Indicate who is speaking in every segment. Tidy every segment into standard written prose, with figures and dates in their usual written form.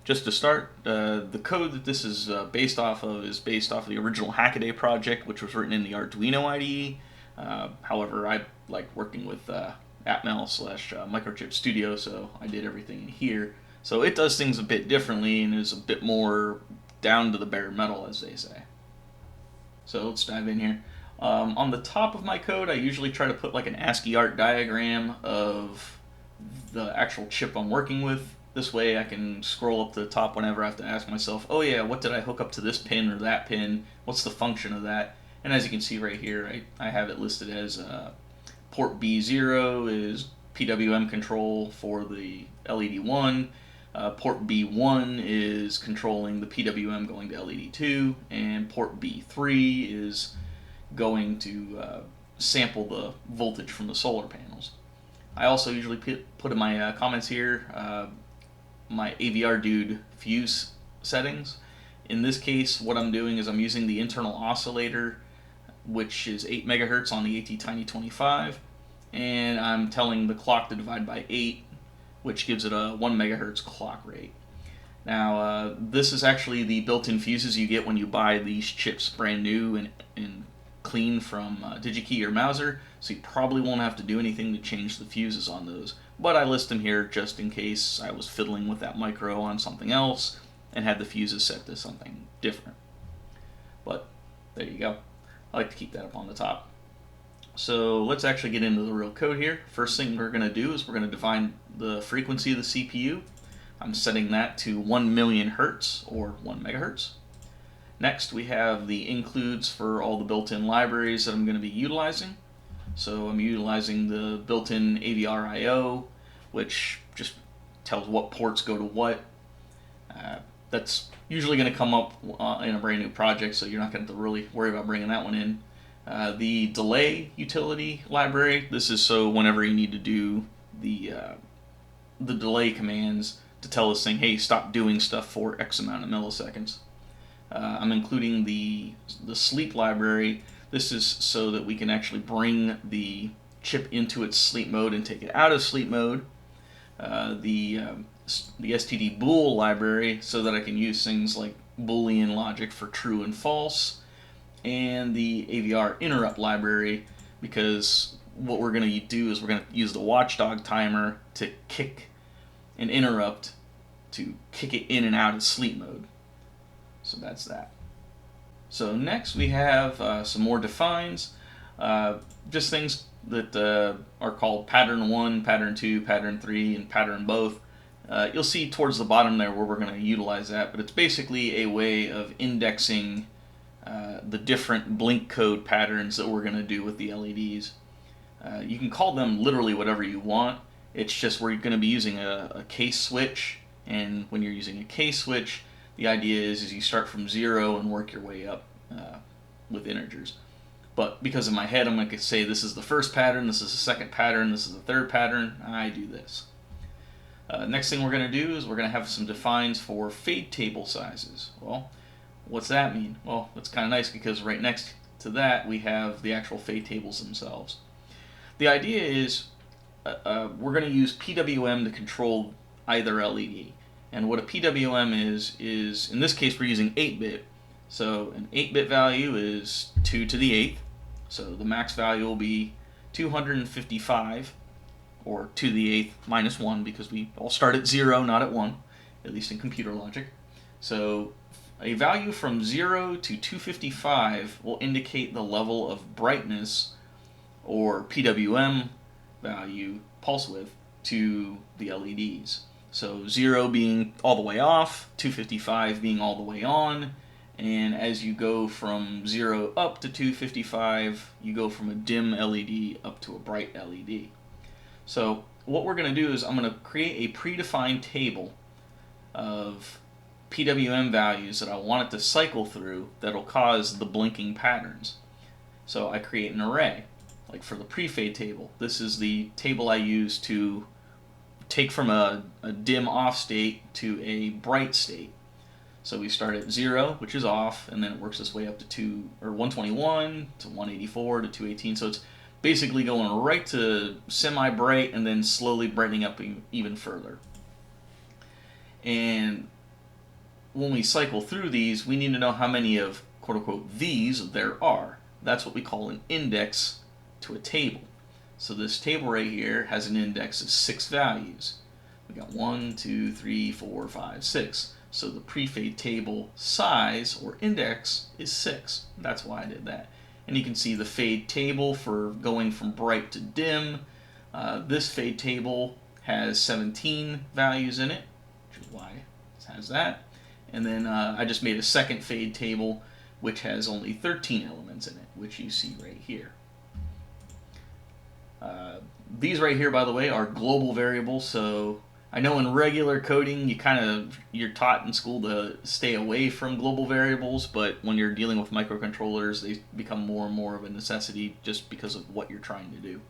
Speaker 1: just to start, the code that this is based off of the original Hackaday project, which was written in the Arduino IDE. However, I like working with Atmel / Microchip Studio, so I did everything in here. So it does things a bit differently and is a bit more down to the bare metal, as they say. So let's dive in here. On the top of my code, I usually try to put like an ASCII art diagram of the actual chip I'm working with. This way I can scroll up to the top whenever I have to ask myself, oh yeah, what did I hook up to this pin or that pin? What's the function of that? And as you can see right here, I have it listed as port B0 is PWM control for the LED 1. Port B1 is controlling the PWM going to LED 2, and port B3 is going to sample the voltage from the solar panels. I also usually put in my comments here my avrdude fuse settings. In this case, what I'm doing is I'm using the internal oscillator, which is 8 megahertz on the ATtiny 25, and I'm telling the clock to divide by 8, which gives it a 1 megahertz clock rate. Now, this is actually the built-in fuses you get when you buy these chips brand new and clean from DigiKey or Mouser, so you probably won't have to do anything to change the fuses on those. But I list them here just in case I was fiddling with that micro on something else and had the fuses set to something different. But there you go. I like to keep that up on the top. So let's actually get into the real code here. First thing we're going to do is we're going to define the frequency of the CPU. I'm setting that to 1 million hertz or 1 megahertz. Next we have the includes for all the built-in libraries that I'm going to be utilizing. So I'm utilizing the built-in AVR I/O, which just tells what ports go to what. That's usually going to come up in a brand new project, so you're not going to have to really worry about bringing that one in. The delay utility library, this is so whenever you need to do the delay commands to tell this thing, hey, stop doing stuff for X amount of milliseconds. I'm including the sleep library. This is so that we can actually bring the chip into its sleep mode and take it out of sleep mode. The std bool library, so that I can use things like Boolean logic for true and false, and the AVR interrupt library, because what we're going to do is we're going to use the Watchdog timer to kick an interrupt to kick it in and out of sleep mode. So that's that. So next we have some more defines, just things that are called pattern 1, pattern 2, pattern 3, and pattern both. You'll see towards the bottom there where we're going to utilize that, but it's basically a way of indexing the different blink code patterns that we're going to do with the LEDs. You can call them literally whatever you want. It's just we're going to be using a case switch, and when you're using a case switch, the idea is you start from 0 and work your way up with integers. But because in my head I'm going to say this is the first pattern, this is the second pattern, this is the third pattern, I do this. Next thing we're going to do is we're going to have some defines for fade table sizes. Well, what's that mean? Well, that's kind of nice because right next to that we have the actual fade tables themselves. The idea is we're going to use PWM to control either LED. And what a PWM is in this case we're using 8-bit. So an 8-bit value is 2 to the 8th. So the max value will be 255, or 2 to the 8th minus 1, because we all start at 0, not at 1, at least in computer logic. So a value from 0 to 255 will indicate the level of brightness, or PWM value, pulse width, to the LEDs. So 0 being all the way off, 255 being all the way on, and as you go from 0 up to 255, you go from a dim LED up to a bright LED. So what we're going to do is I'm going to create a predefined table of PWM values that I want it to cycle through that'll cause the blinking patterns. So I create an array, like for the pre-fade table. This is the table I use to take from a dim off state to a bright state. So we start at 0, which is off, and then it works its way up to 121 to 184 to 218. So it's basically going right to semi-bright and then slowly brightening up even further. And when we cycle through these, we need to know how many of quote-unquote these there are. That's what we call an index to a table. So this table right here has an index of 6 values. We got 1, 2, 3, 4, 5, 6. So the pre-fade table size or index is 6. That's why I did that. And you can see the fade table for going from bright to dim. This fade table has 17 values in it, which is why it has that. And then I just made a second fade table which has only 13 elements in it, which you see right here. These right here, by the way, are global variables. So I know in regular coding you're taught in school to stay away from global variables, but when you're dealing with microcontrollers, they become more and more of a necessity just because of what you're trying to do.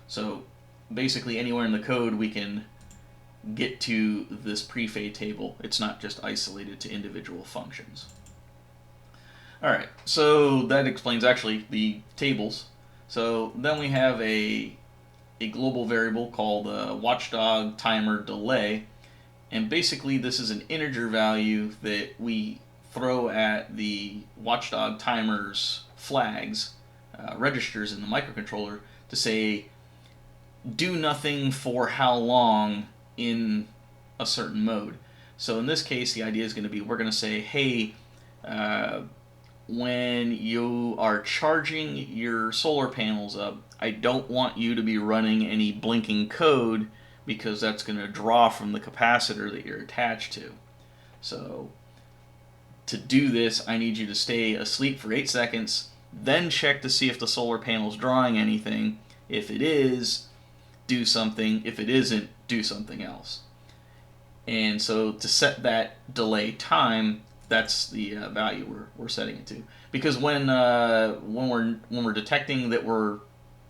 Speaker 1: So basically anywhere in the code we can get to this pre-fade table. It's not just isolated to individual functions. Alright, so that explains actually the tables. So then we have a global variable called Watchdog timer delay, and basically this is an integer value that we throw at the Watchdog timer's flags, registers in the microcontroller, to say do nothing for how long in a certain mode. So in this case the idea is going to be, we're going to say, hey, when you are charging your solar panels up, I don't want you to be running any blinking code because that's going to draw from the capacitor that you're attached to. So to do this, I need you to stay asleep for 8 seconds, then check to see if the solar panel's drawing anything. If it is, do something. If it isn't, do something else. And so to set that delay time, that's the value we're setting it to. Because when we're detecting that we're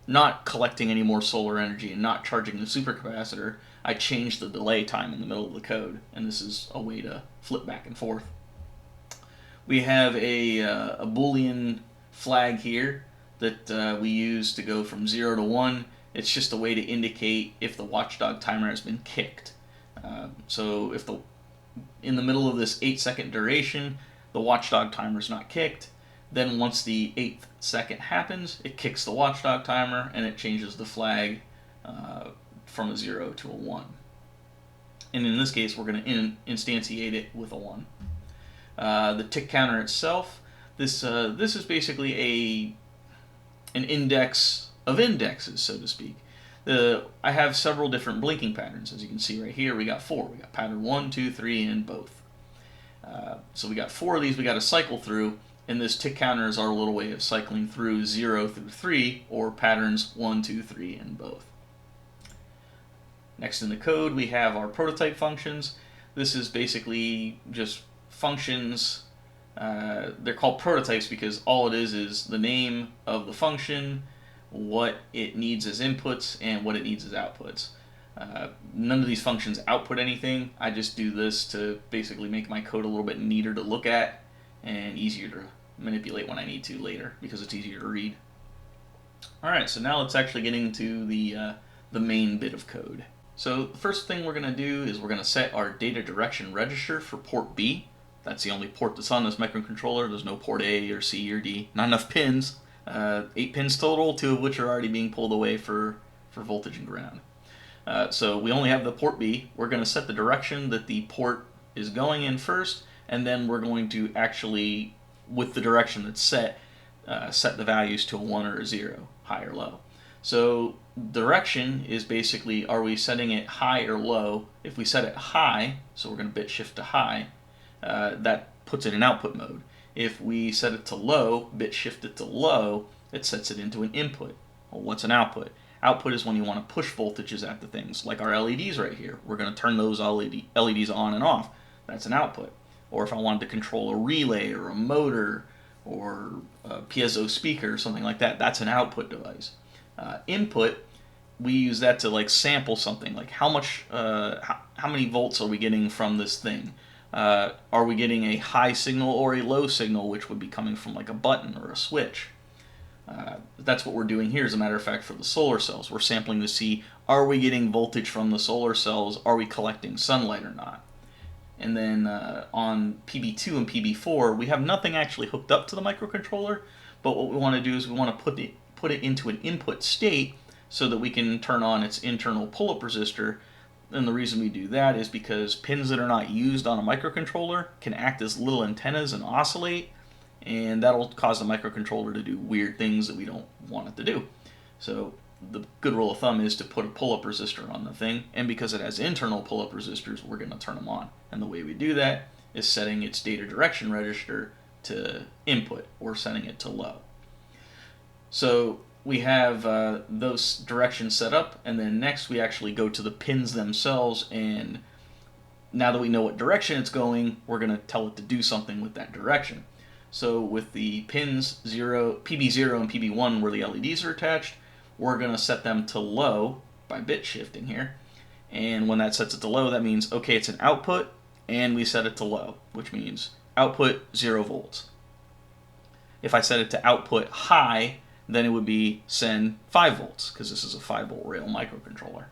Speaker 1: not collecting any more solar energy and not charging the supercapacitor, I change the delay time in the middle of the code, and this is a way to flip back and forth. We have a Boolean flag here that we use to go from 0 to 1. It's just a way to indicate if the Watchdog timer has been kicked. So if in the middle of this 8-second duration, the Watchdog timer is not kicked, then once the 8th second happens, it kicks the Watchdog timer and it changes the flag from a 0 to a 1. And in this case, we're going to instantiate it with a 1. The tick counter itself, this is basically an index of indexes, so to speak. I have several different blinking patterns. As you can see right here, we got 4. We got pattern 1, 2, 3, and both. So we got 4 of these we got to cycle through, and this tick counter is our little way of cycling through 0 through 3, or patterns 1, 2, 3, and both. Next in the code, we have our prototype functions. This is basically just functions. They're called prototypes because all it is the name of the function, what it needs as inputs, and what it needs as outputs. None of these functions output anything. I just do this to basically make my code a little bit neater to look at and easier to manipulate when I need to later because it's easier to read. Alright, so now let's actually get into the main bit of code. So the first thing we're going to do is we're going to set our data direction register for port B. That's the only port that's on this microcontroller. There's no port A or C or D. Not enough pins. 8 pins total, 2 of which are already being pulled away for voltage and ground. So we only have the port B. We're going to set the direction that the port is going in first, and then we're going to actually, with the direction that's set the values to a 1 or a 0, high or low. So direction is basically, are we setting it high or low? If we set it high, so we're going to bit shift to high, that puts it in output mode. If we set it to low, bit shift it to low, it sets it into an input. Well, what's an output? Output is when you want to push voltages at the things, like our LEDs right here. We're going to turn those LEDs on and off. That's an output. Or if I wanted to control a relay or a motor or a piezo speaker or something like that, that's an output device. Input, we use that to like sample something, like how many volts are we getting from this thing? Are we getting a high signal or a low signal, which would be coming from like a button or a switch? That's what we're doing here, as a matter of fact, for the solar cells. We're sampling to see, are we getting voltage from the solar cells? Are we collecting sunlight or not? And then on PB2 and PB4, we have nothing actually hooked up to the microcontroller, but what we want to do is we want to put it into an input state so that we can turn on its internal pull-up resistor. And the reason we do that is because pins that are not used on a microcontroller can act as little antennas and oscillate, and that'll cause the microcontroller to do weird things that we don't want it to do. So the good rule of thumb is to put a pull-up resistor on the thing, and because it has internal pull-up resistors, we're going to turn them on. And the way we do that is setting its data direction register to input or setting it to low. So we have those directions set up, and then next we actually go to the pins themselves, and now that we know what direction it's going, we're going to tell it to do something with that direction. So with the pins PB0 and PB1 where the LEDs are attached, we're going to set them to low by bit shifting here. And when that sets it to low, that means, okay, it's an output, and we set it to low, which means output 0 volts. If I set it to output high, then it would be send 5 volts, because this is a 5-volt rail microcontroller.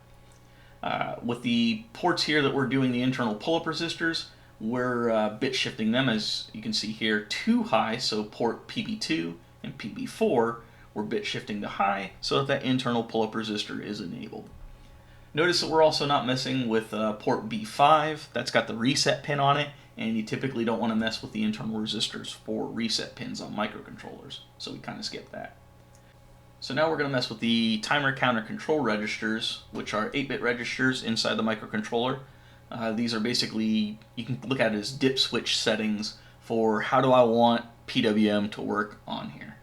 Speaker 1: With the ports here that we're doing the internal pull-up resistors, we're bit shifting them, as you can see here, to high, so port PB2 and PB4, we're bit shifting to high so that internal pull-up resistor is enabled. Notice that we're also not messing with port B5. That's got the reset pin on it, and you typically don't want to mess with the internal resistors for reset pins on microcontrollers, so we kind of skip that. So now we're going to mess with the timer counter control registers, which are 8-bit registers inside the microcontroller. These are basically, you can look at it as dip switch settings for how do I want PWM to work on here.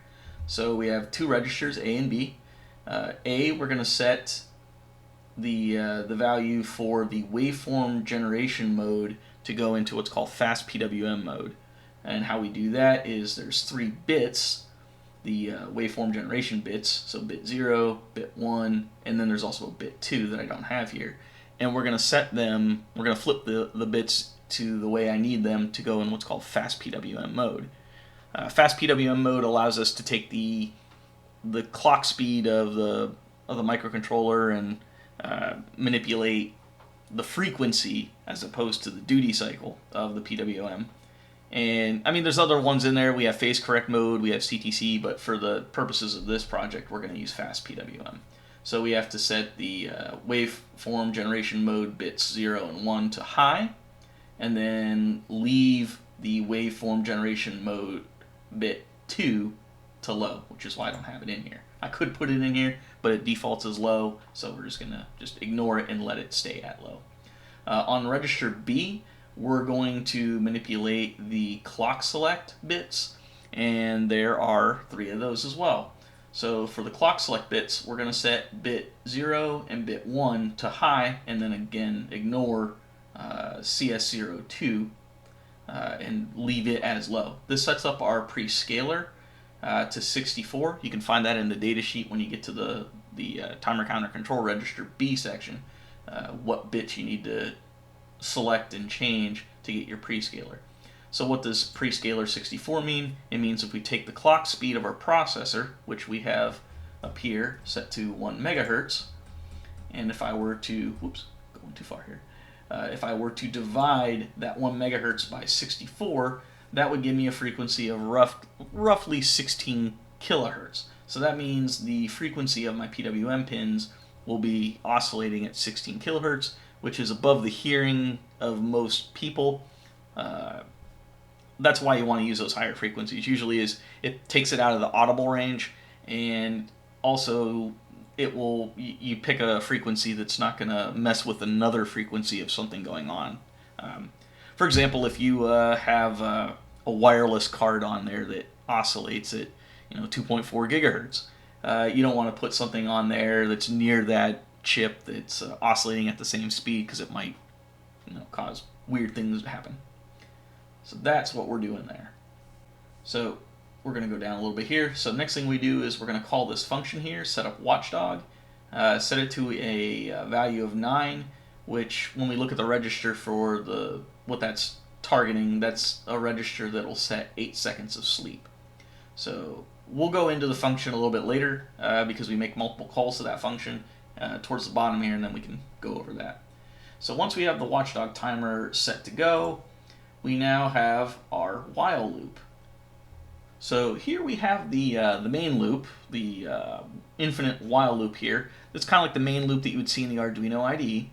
Speaker 1: So we have two registers, A and B. A, we're going to set the value for the waveform generation mode to go into what's called fast PWM mode. And how we do that is there's 3 bits, the waveform generation bits, so bit 0, bit 1, and then there's also a bit 2 that I don't have here. And we're going to set them, we're going to flip the bits to the way I need them to go in what's called fast PWM mode. Fast PWM mode allows us to take the clock speed of the microcontroller and manipulate the frequency as opposed to the duty cycle of the PWM. And I mean, there's other ones in there. We have phase correct mode, we have CTC, but for the purposes of this project, we're going to use fast PWM. So we have to set the waveform generation mode bits 0 and 1 to high, and then leave the waveform generation mode bit 2 to low, which is why I don't have it in here. I could put it in here, but it defaults as low, so we're just going to ignore it and let it stay at low. On register B, we're going to manipulate the clock select bits, and there are 3 of those as well. So for the clock select bits, we're going to set bit 0 and bit 1 to high, and then again ignore CS02 and leave it as low. This sets up our pre-scaler to 64. You can find that in the data sheet when you get to the timer counter control register B section, what bits you need to select and change to get your pre-scaler. So what does pre-scaler 64 mean? It means if we take the clock speed of our processor, which we have up here set to 1 megahertz, and if I were to, whoops, going too far here, if I were to divide that 1 megahertz by 64, that would give me a frequency of roughly 16 kilohertz. So that means the frequency of my PWM pins will be oscillating at 16 kilohertz, which is above the hearing of most people. That's why you want to use those higher frequencies. Usually it takes it out of the audible range, and also you pick a frequency that's not going to mess with another frequency of something going on. For example, if you have a wireless card on there that oscillates at 2.4 gigahertz, you don't want to put something on there that's near that chip that's oscillating at the same speed, because it might cause weird things to happen. So that's what we're doing there. So we're going to go down a little bit here. So next thing we do is we're going to call this function here, set up Watchdog, set it to a value of 9, which when we look at the register for what that's targeting, that's a register that will set 8 seconds of sleep. So we'll go into the function a little bit later because we make multiple calls to that function towards the bottom here, and then we can go over that. So once we have the Watchdog timer set to go, we now have our while loop. So here we have the main loop, the infinite while loop here. It's kind of like the main loop that you would see in the Arduino IDE,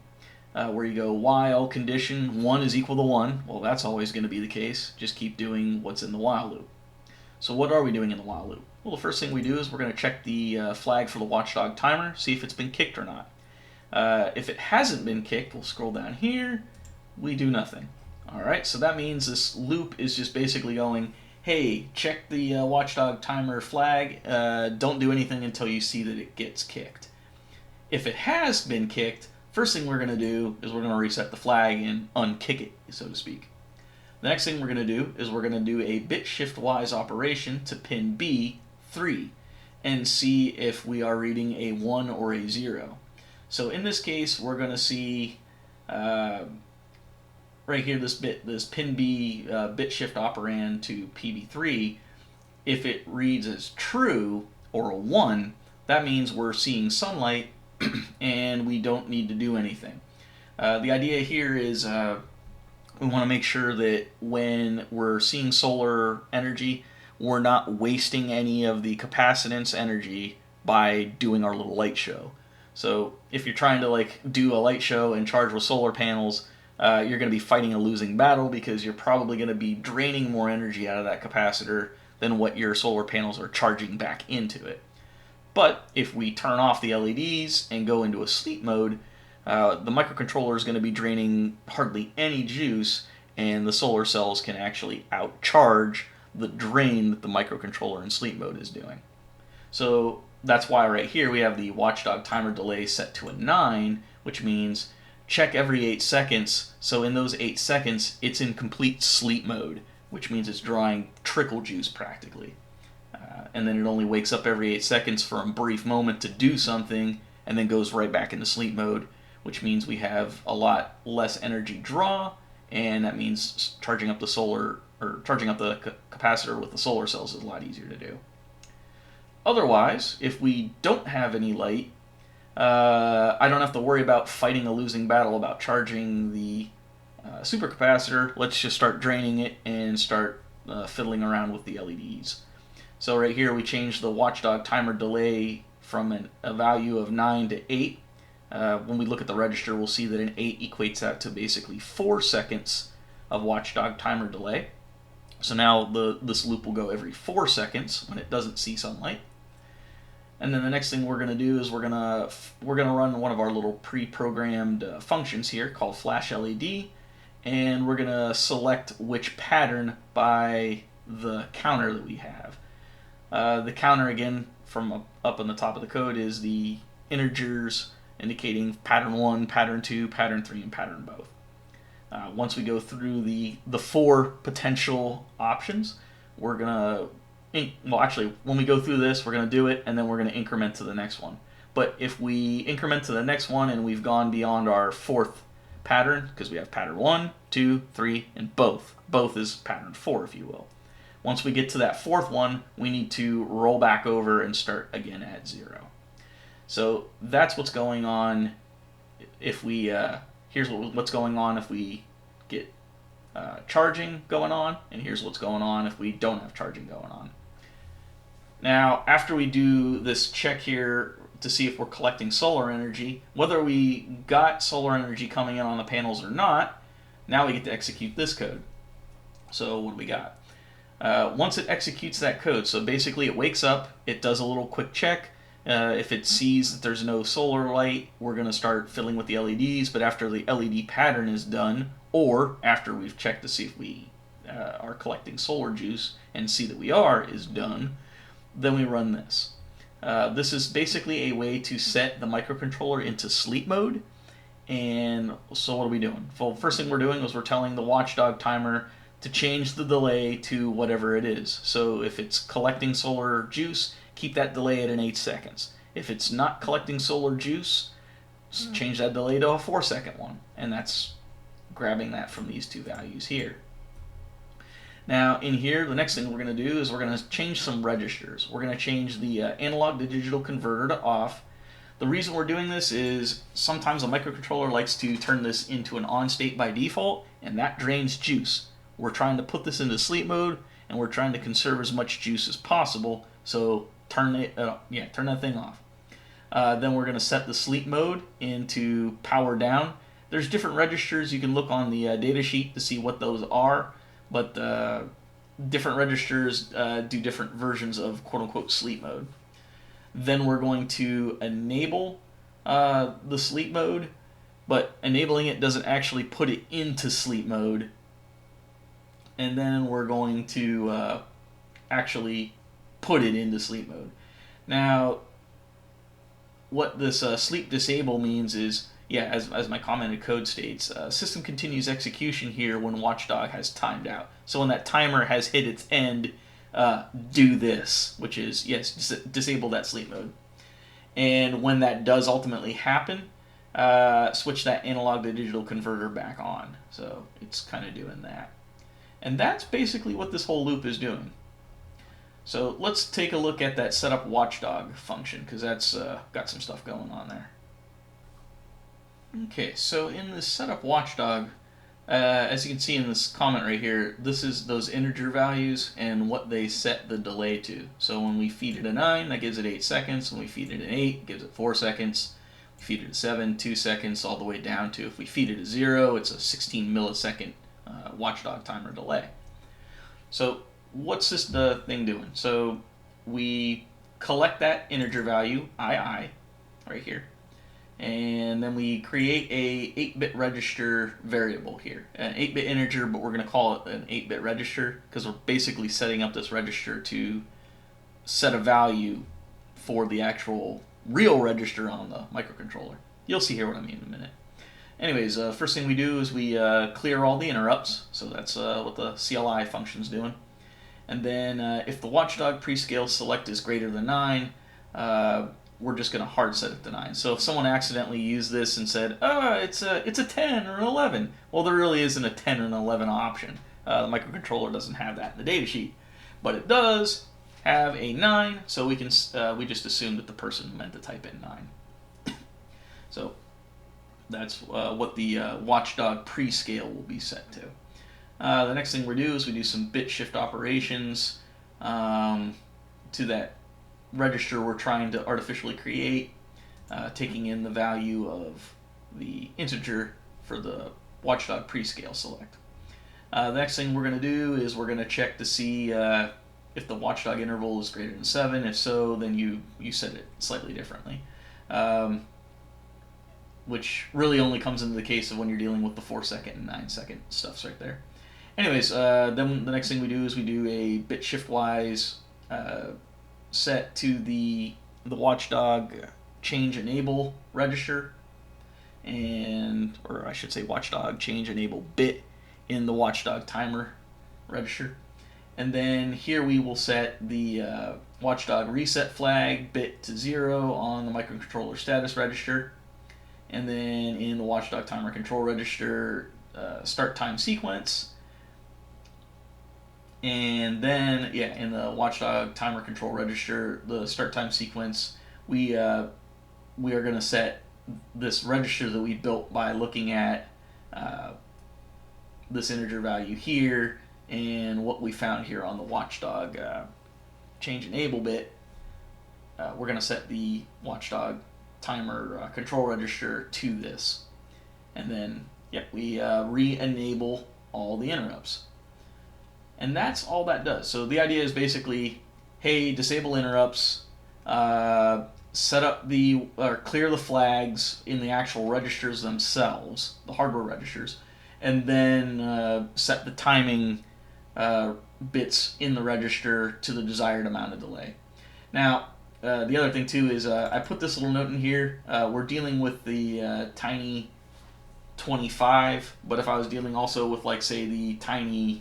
Speaker 1: where you go while condition 1 is equal to 1. Well, that's always going to be the case. Just keep doing what's in the while loop. So what are we doing in the while loop? Well, the first thing we do is we're going to check the flag for the Watchdog timer, see if it's been kicked or not. If it hasn't been kicked, we'll scroll down here, we do nothing. Alright, so that means this loop is just basically going, hey, check the Watchdog timer flag, don't do anything until you see that it gets kicked. If it has been kicked, first thing we're going to do is we're going to reset the flag and unkick it, so to speak. The next thing we're going to do is we're going to do a bit shift-wise operation to pin B3 and see if we are reading a 1 or a 0. So in this case, we're going to see right here this pin B bit shift operand to PB3. If it reads as true or a 1, that means we're seeing sunlight and we don't need to do anything. The idea here is we want to make sure that when we're seeing solar energy, we're not wasting any of the capacitance energy by doing our little light show. So if you're trying to do a light show and charge with solar panels, you're going to be fighting a losing battle because you're probably going to be draining more energy out of that capacitor than what your solar panels are charging back into it. But if we turn off the LEDs and go into a sleep mode, the microcontroller is going to be draining hardly any juice, and the solar cells can actually outcharge the drain that the microcontroller in sleep mode is doing. So that's why right here we have the Watchdog timer delay set to a 9, which means check every 8 seconds. So in those 8 seconds, it's in complete sleep mode, which means it's drawing trickle juice practically. And then it only wakes up every 8 seconds for a brief moment to do something, and then goes right back into sleep mode, which means we have a lot less energy draw, and that means charging up the capacitor with the solar cells is a lot easier to do. Otherwise, if we don't have any light, I don't have to worry about fighting a losing battle about charging the supercapacitor. Let's just start draining it and start fiddling around with the LEDs. So right here we changed the Watchdog timer delay from a value of 9 to 8. When we look at the register, we'll see that an 8 equates out to basically 4 seconds of Watchdog timer delay. So now this loop will go every 4 seconds when it doesn't see sunlight. And then the next thing we're going to do is we're going to run one of our little pre-programmed functions here called flash LED, and we're going to select which pattern by the counter that we have. The counter, again, from up on the top of the code, is the integers indicating pattern 1, pattern 2, pattern 3, and pattern both. Once we go through the 4 potential options, we're going to, well, actually, when we go through this, we're going to do it, and then we're going to increment to the next one. But if we increment to the next one and we've gone beyond our 4th pattern, because we have pattern 1, 2, 3, and both is pattern 4, if you will. Once we get to that 4th one, we need to roll back over and start again at 0. So that's what's going on if we, here's what's going on if we get charging going on, and here's what's going on if we don't have charging going on. Now, after we do this check here to see if we're collecting solar energy, whether we got solar energy coming in on the panels or not, now we get to execute this code. So what do we got? Once it executes that code, so basically it wakes up, it does a little quick check. If it sees that there's no solar light, we're going to start fiddling with the LEDs, but after the LED pattern is done, or after we've checked to see if we are collecting solar juice and see that we are is done, then we run this. This is basically a way to set the microcontroller into sleep mode. And so what are we doing? Well, first thing we're doing is we're telling the Watchdog timer to change the delay to whatever it is. So if it's collecting solar juice, keep that delay at an 8 seconds. If it's not collecting solar juice, change that delay to a 4-second one. And that's grabbing that from these two values here. Now in here, the next thing we're going to do is we're going to change some registers. We're going to change the analog to digital converter to off. The reason we're doing this is sometimes a microcontroller likes to turn this into an on state by default, and that drains juice. We're trying to put this into sleep mode, and we're trying to conserve as much juice as possible, so turn that thing off. Then we're going to set the sleep mode into power down. There's different registers. You can look on the data sheet to see what those are, but different registers do different versions of quote-unquote sleep mode. Then we're going to enable the sleep mode, but enabling it doesn't actually put it into sleep mode. And then we're going to actually put it into sleep mode. Now, what this sleep disable means is, as my commented code states, system continues execution here when Watchdog has timed out. So when that timer has hit its end, do this, which is, disable that sleep mode. And when that does ultimately happen, switch that analog to digital converter back on. So it's kind of doing that. And that's basically what this whole loop is doing. So let's take a look at that setup Watchdog function, because that's got some stuff going on there. Okay, so in this setup Watchdog, as you can see in this comment right here, this is those integer values and what they set the delay to. So when we feed it a 9, that gives it 8 seconds. When we feed it an 8, it gives it 4 seconds. We feed it a 7, 2 seconds, all the way down to, if we feed it a 0, it's a 16 millisecond Watchdog timer delay. So what's this thing doing? So we collect that integer value, II, right here. And then we create a 8-bit register variable here. An 8-bit integer, but we're going to call it an 8-bit register because we're basically setting up this register to set a value for the actual real register on the microcontroller. You'll see here what I mean in a minute. Anyways, first thing we do is we clear all the interrupts. So that's what the CLI function's doing. And then if the Watchdog prescale select is greater than 9, we're just going to hard set it to 9. So if someone accidentally used this and said, it's a 10 or an 11, well, there really isn't a 10 or an 11 option. The microcontroller doesn't have that in the data sheet. But it does have a 9, so we just assume that the person meant to type in 9. So that's what the Watchdog prescale will be set to. The next thing we do is we do some bit shift operations to that register we're trying to artificially create, taking in the value of the integer for the Watchdog prescale select. The next thing we're going to do is we're going to check to see if the Watchdog interval is greater than 7. If so, then you set it slightly differently, which really only comes into the case of when you're dealing with the 4-second and 9-second stuffs right there. Anyways, then the next thing we do is we do a bit shiftwise set to the Watchdog change enable register, or I should say Watchdog change enable bit in the Watchdog timer register. And then here we will set the Watchdog reset flag bit to 0 on the microcontroller status register. And then in the Watchdog timer control register, start time sequence. And then, in the Watchdog timer control register, the start time sequence, we are going to set this register that we built by looking at this integer value here and what we found here on the Watchdog change enable bit. We're going to set the Watchdog timer control register to this. And then, we re-enable all the interrupts. And that's all that does. So the idea is basically, hey, disable interrupts, set up or clear the flags in the actual registers themselves, the hardware registers, and then set the timing bits in the register to the desired amount of delay. Now, the other thing too is I put this little note in here. We're dealing with the Tiny 25, but if I was dealing also with, like, say, the Tiny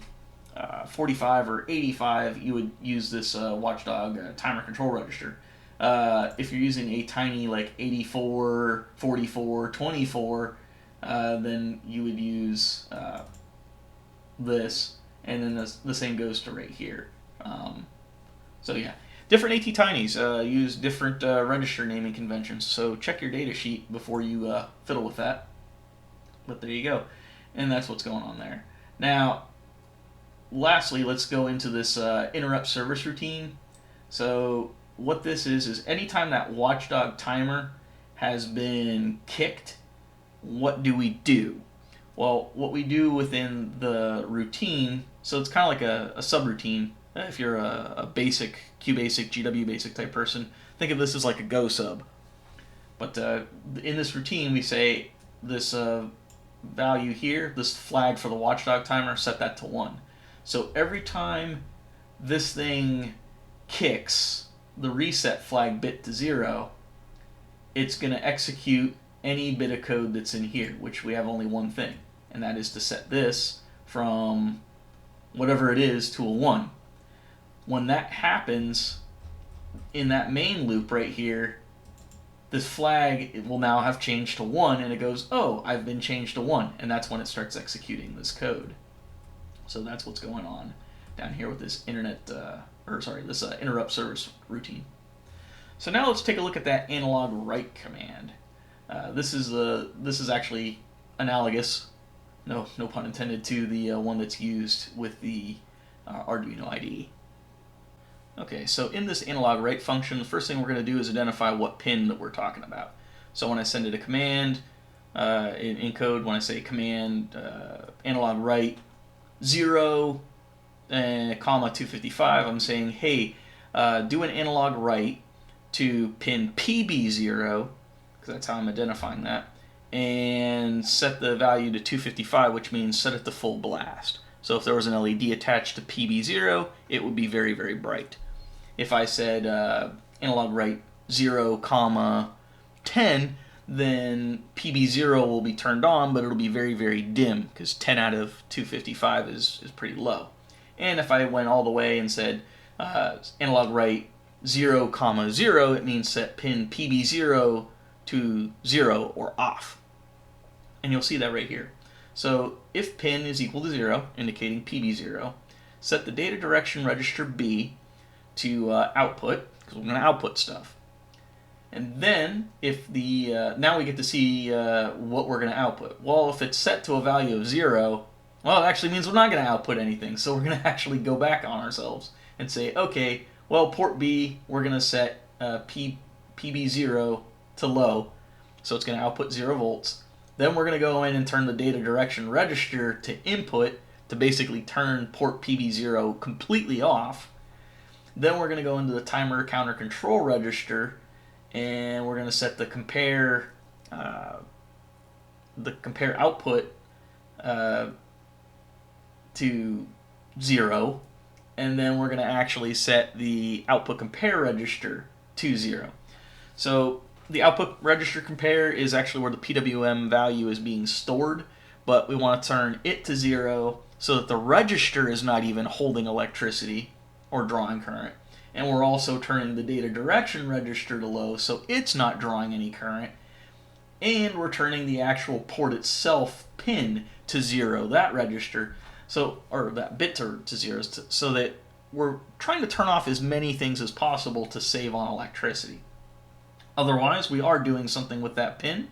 Speaker 1: 45 or 85, you would use this Watchdog timer control register. If you're using a Tiny like 84, 44, 24, then you would use this, and then the same goes to right here. So Different ATTiny's use different register naming conventions, so check your data sheet before you fiddle with that. But there you go, and that's what's going on there. Now, lastly, let's go into this interrupt service routine. So what this is anytime that Watchdog timer has been kicked, what do we do? Well, what we do within the routine, so it's kind of like a subroutine. If you're a basic, QBasic, GWBasic type person, think of this as like a Go sub. But in this routine, we say this value here, this flag for the Watchdog timer, set that to 1. So every time this thing kicks the reset flag bit to 0, it's going to execute any bit of code that's in here, which we have only one thing, and that is to set this from whatever it is to a 1. When that happens, in that main loop right here, this flag will now have changed to 1, and it goes, oh, I've been changed to 1, and that's when it starts executing this code. So that's what's going on down here with this interrupt service routine. So now let's take a look at that analog write command. This is actually analogous, no pun intended, to the one that's used with the Arduino IDE. Okay, so in this analog write function, the first thing we're going to do is identify what pin that we're talking about. So when I send it a command in code, when I say command analog write 0, comma 255, I'm saying, hey, do an analog write to pin PB0, because that's how I'm identifying that, and set the value to 255, which means set it to full blast. So if there was an LED attached to PB0, it would be very, very bright. If I said analog write 0, comma 10, then PB0 will be turned on, but it'll be very, very dim, because 10 out of 255 is pretty low. And if I went all the way and said analog write 0, comma 0, it means set pin PB0 to 0 or off. And you'll see that right here. So if pin is equal to 0, indicating PB0, set the data direction register B to output, because we're going to output stuff. And then if the now we get to see what we're going to output. Well, if it's set to a value of 0, well, it actually means we're not going to output anything. So we're going to actually go back on ourselves and say, okay, well, port B, we're going to set PB0 to low, so it's going to output 0 volts. Then we're going to go in and turn the data direction register to input to basically turn port PB0 completely off. Then we're going to go into the timer counter control register, and we're going to set the compare output to 0, and then we're going to actually set the output compare register to 0. So the output register compare is actually where the PWM value is being stored, but we want to turn it to 0 so that the register is not even holding electricity or drawing current. And we're also turning the data direction register to low so it's not drawing any current. And we're turning the actual port itself pin to 0, that register, or that bit to 0, so that we're trying to turn off as many things as possible to save on electricity. Otherwise, we are doing something with that pin,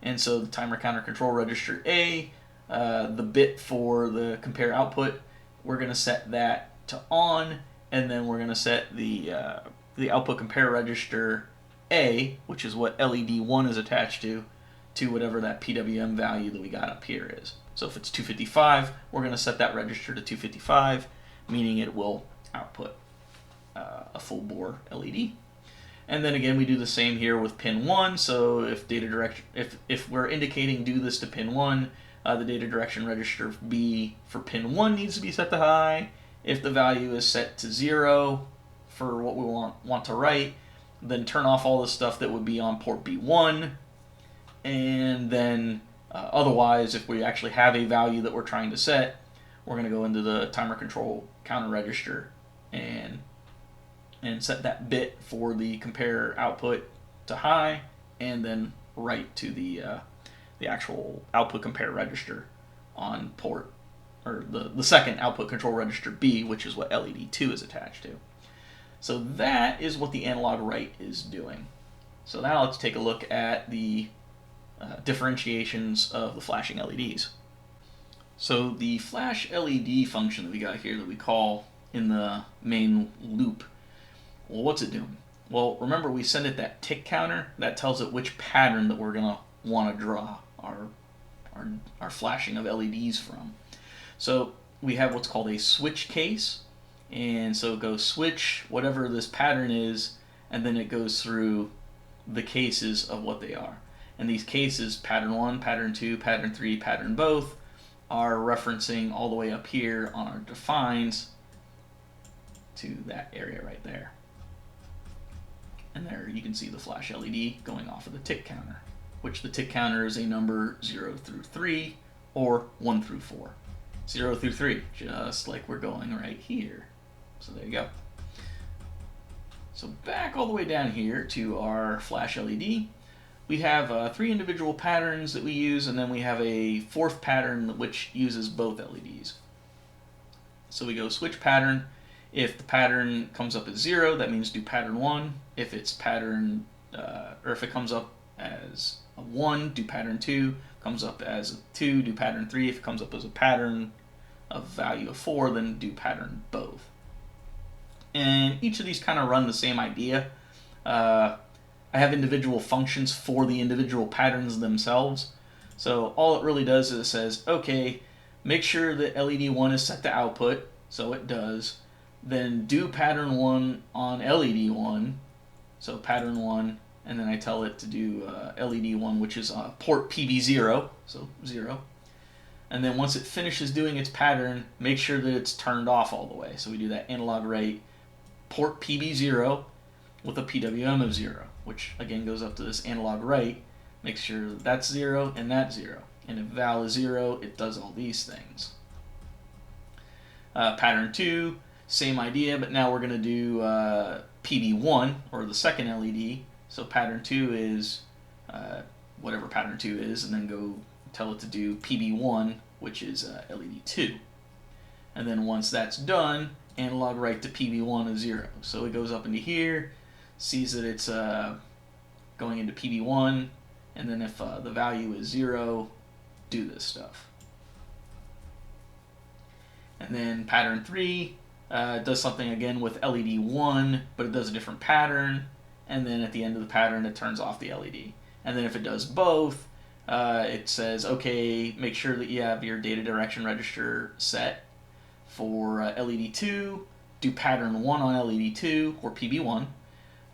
Speaker 1: and so the timer counter control register A, the bit for the compare output, we're going to set that to on, and then we're going to set the output compare register A, which is what LED 1 is attached to whatever that PWM value that we got up here is. So if it's 255, we're going to set that register to 255, meaning it will output a full bore LED. And then again, we do the same here with pin 1. So if data direction, if we're indicating do this to pin 1, the data direction register B for pin 1 needs to be set to high. If the value is set to 0 for what we want to write, then turn off all the stuff that would be on port B1. And then otherwise, if we actually have a value that we're trying to set, we're going to go into the timer control counter register and set that bit for the compare output to high, and then write to the actual output compare register on port, or the second output control register B, which is what LED 2 is attached to. So that is what the analog write is doing. So now let's take a look at the differentiations of the flashing LEDs. So the flash LED function that we got here that we call in the main loop, well, what's it doing? Well, remember we send it that tick counter that tells it which pattern that we're going to want to draw our flashing of LEDs from. So we have what's called a switch case, and so it goes switch whatever this pattern is, and then it goes through the cases of what they are. And these cases, pattern 1, pattern 2, pattern 3, pattern both, are referencing all the way up here on our defines to that area right there. And there you can see the flash LED going off of the tick counter, which the tick counter is a number 0 through 3 or 1 through 4. 0 through 3, just like we're going right here. So there you go. So back all the way down here to our flash LED, we have 3 individual patterns that we use, and then we have a 4th pattern which uses both LEDs. So we go switch pattern. If the pattern comes up as 0, that means do pattern 1. If it's pattern, or if it comes up as a 1, do pattern 2. Comes up as a 2, do pattern 3. If it comes up as a pattern of value of 4, then do pattern both. And each of these kind of run the same idea. I have individual functions for the individual patterns themselves. So all it really does is it says, okay, make sure that LED 1 is set to output, so it does. Then do pattern 1 on LED 1, so pattern 1, and then I tell it to do LED 1, which is port PB0, so 0. And then once it finishes doing its pattern, make sure that it's turned off all the way. So we do that analog write port PB0 with a PWM of 0, which again goes up to this analog write, make sure that's 0 and that's 0. And if val is 0, it does all these things. Pattern 2, same idea, but now we're going to do PB1, or the second LED. So pattern 2 is whatever pattern 2 is, and then go tell it to do PB1, which is LED 2. And then once that's done, analog write to PB1 is 0. So it goes up into here, sees that it's going into PB1, and then if the value is 0, do this stuff. And then pattern 3 does something again with LED 1, but it does a different pattern, and then at the end of the pattern it turns off the LED. And then if it does both, it says, okay, make sure that you have your data direction register set for LED 2, do pattern 1 on LED 2, or PB1.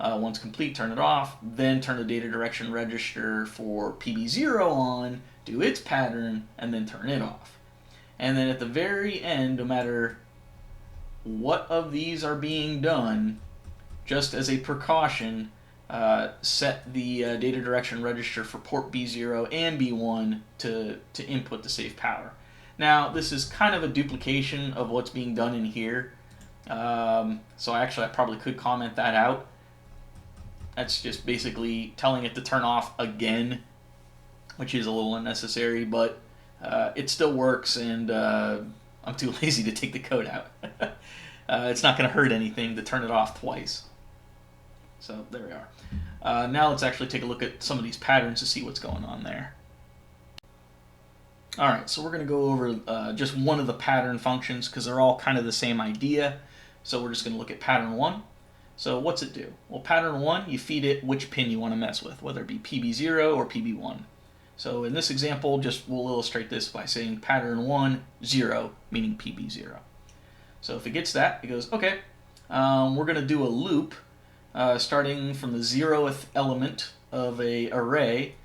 Speaker 1: Once complete, turn it off, then turn the data direction register for PB0 on, do its pattern, and then turn it off. And then at the very end, no matter what of these are being done, just as a precaution, set the data direction register for port B0 and B1 to input to save power. Now, this is kind of a duplication of what's being done in here, so I probably could comment that out. That's just basically telling it to turn off again, which is a little unnecessary, but it still works, and I'm too lazy to take the code out. It's not going to hurt anything to turn it off twice. So there we are. Now let's actually take a look at some of these patterns to see what's going on there. Alright, so we're going to go over just one of the pattern functions because they're all kind of the same idea. So we're just going to look at pattern 1. So what's it do? Well, pattern 1, you feed it which pin you want to mess with, whether it be PB0 or PB1. So in this example, we'll illustrate this by saying pattern 1, 0, meaning PB0. So if it gets that, it goes, okay, we're going to do a loop starting from the 0th element of an array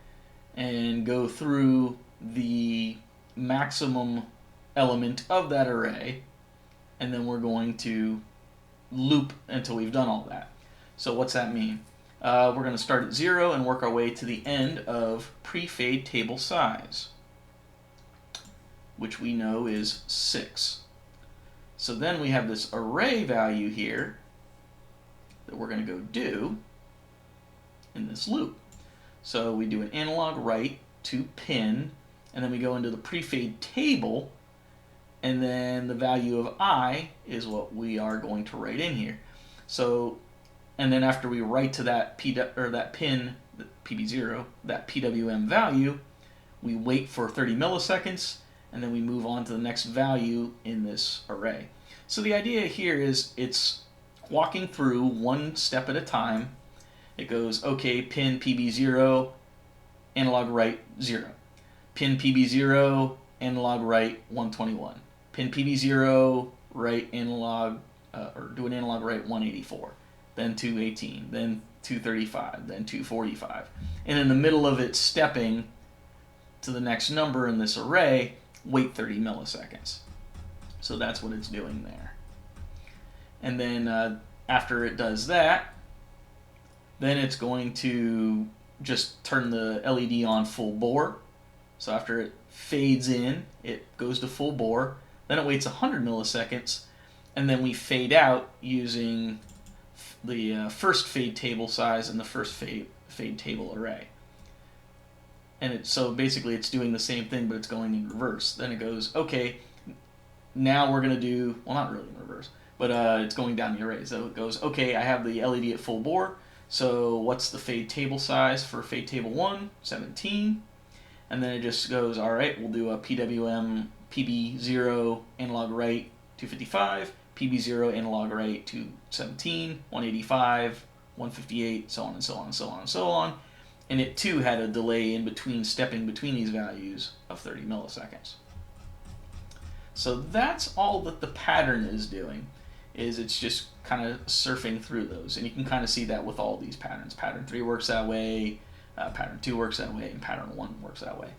Speaker 1: and go through the maximum element of that array, and then we're going to loop until we've done all that. So what's that mean? We're going to start at 0 and work our way to the end of pre-fade table size, which we know is 6. So then we have this array value here that we're going to go do in this loop. So we do an analog write to pin, and then we go into the pre-fade table, and then the value of I is what we are going to write in here. So, and then after we write to that that pin, PB0, that PWM value, we wait for 30 milliseconds, and then we move on to the next value in this array. So the idea here is it's walking through one step at a time. It goes, okay, pin PB0, analog write 0. Pin PB0, analog write 121. Pin PB0, write analog, or do an analog write 184. Then 218, then 235, then 245. And in the middle of it stepping to the next number in this array, wait 30 milliseconds. So that's what it's doing there. And then after it does that, then it's going to just turn the LED on full bore. So after it fades in, it goes to full bore. Then it waits 100 milliseconds, and then we fade out using the first fade table size and the first fade table array. And so basically it's doing the same thing, but it's going in reverse. Then it goes, okay, now we're going to do, well, not really in reverse, but it's going down the array. So it goes, okay, I have the LED at full bore, so what's the fade table size for fade table 1? 17. And then it just goes, all right, we'll do a PWM PB0 analog write 255, PB0 analog write 217, 185, 158, so on and so on and so on and so on. And it too had a delay in between stepping between these values of 30 milliseconds. So that's all that the pattern is doing, is it's just kind of surfing through those. And you can kind of see that with all these patterns. Pattern 3 works that way, pattern 2 works that way, and pattern 1 works that way.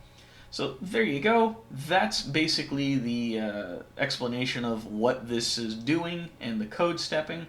Speaker 1: So there you go. That's basically the explanation of what this is doing and the code stepping.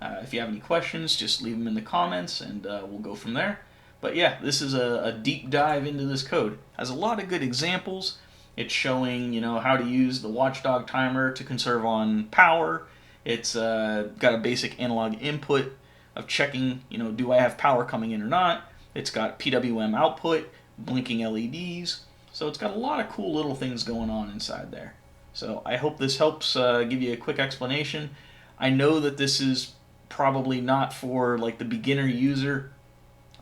Speaker 1: If you have any questions, just leave them in the comments and we'll go from there. But yeah, this is a deep dive into this code. It has a lot of good examples. It's showing, how to use the Watchdog timer to conserve on power. It's got a basic analog input of checking, do I have power coming in or not. It's got PWM output, blinking LEDs. So it's got a lot of cool little things going on inside there. So I hope this helps give you a quick explanation. I know that this is probably not for like the beginner user.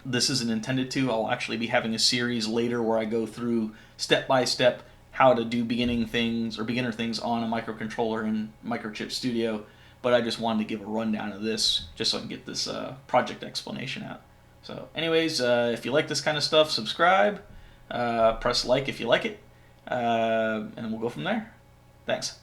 Speaker 1: This isn't intended to. I'll actually be having a series later where I go through step by step how to do beginner things on a microcontroller in Microchip Studio. But I just wanted to give a rundown of this just so I can get this project explanation out. So anyways, if you like this kind of stuff, subscribe. Press like if you like it, and we'll go from there. Thanks.